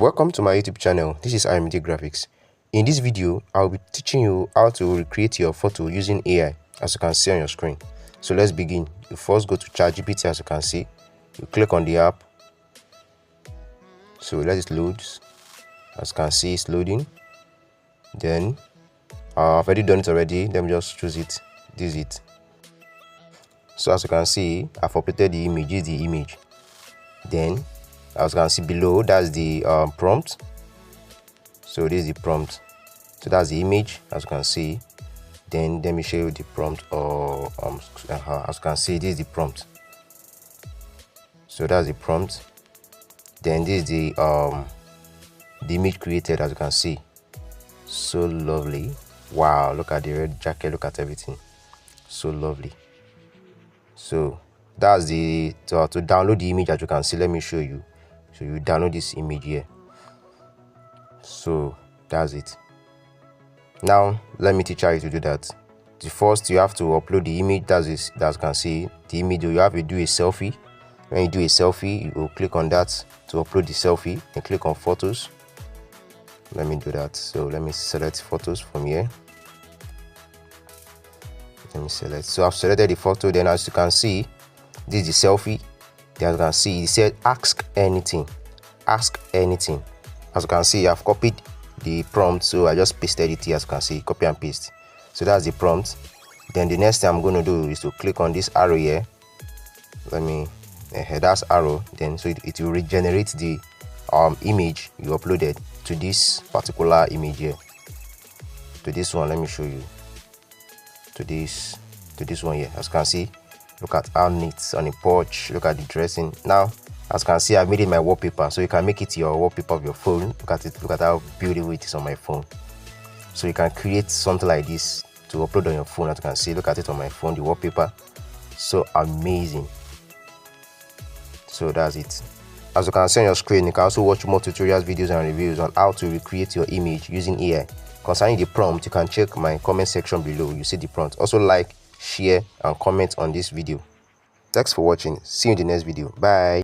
Welcome to my YouTube channel. This is RMD Graphics. In this video, I'll be teaching you how to recreate your photo using AI, as you can see on your screen. So let's begin. You first go to ChatGPT, as you can see. You click on the app. So let it load. As you can see, it's loading. Then I've already done it already. Let me just choose it. This is it. So as you can see, I've uploaded the image. This is the image. Then as you can see below, that's the prompt. So this is the prompt. So that's the image, as you can see. Then let me show you the prompt. Or as you can see, this is the prompt. So that's the prompt. Then this is the image created, as you can see. So lovely. Wow, look at the red jacket, look at everything. So lovely. So that's the to download the image, as you can see. Let me show you. So you download this image here. So that's it. Now let me teach you how to do that. The first, you have to upload the image. That you can see the image. You have to do a selfie. When you do a selfie, you will click on that to upload the selfie and click on photos. Let me do that. So let me select photos from here. Let me select. So I've selected the photo. Then as you can see, this is the selfie. Then as you can see, it said ask anything. Ask anything. As you can see, I've copied the prompt, so I just pasted it here. As you can see, copy and paste. So that's the prompt. Then the next thing I'm going to do is to click on this arrow here. Let me that's arrow. Then so it will regenerate the image you uploaded to this particular image here. To this one, let me show you. To this one here. As you can see, look at how neat on the porch. Look at the dressing. Now as you can see, I've made it my wallpaper, so you can make it your wallpaper of your phone. Look at it. Look at how beautiful it is on my phone. So you can create something like this to upload on your phone. As you can see, look at it on my phone, the wallpaper. So amazing. So that's it. As you can see on your screen, you can also watch more tutorials, videos and reviews on how to recreate your image using AI. Concerning the prompt, you can check my comment section below. You see the prompt. Also like, share and comment on this video. Thanks for watching. See you in the next video. Bye.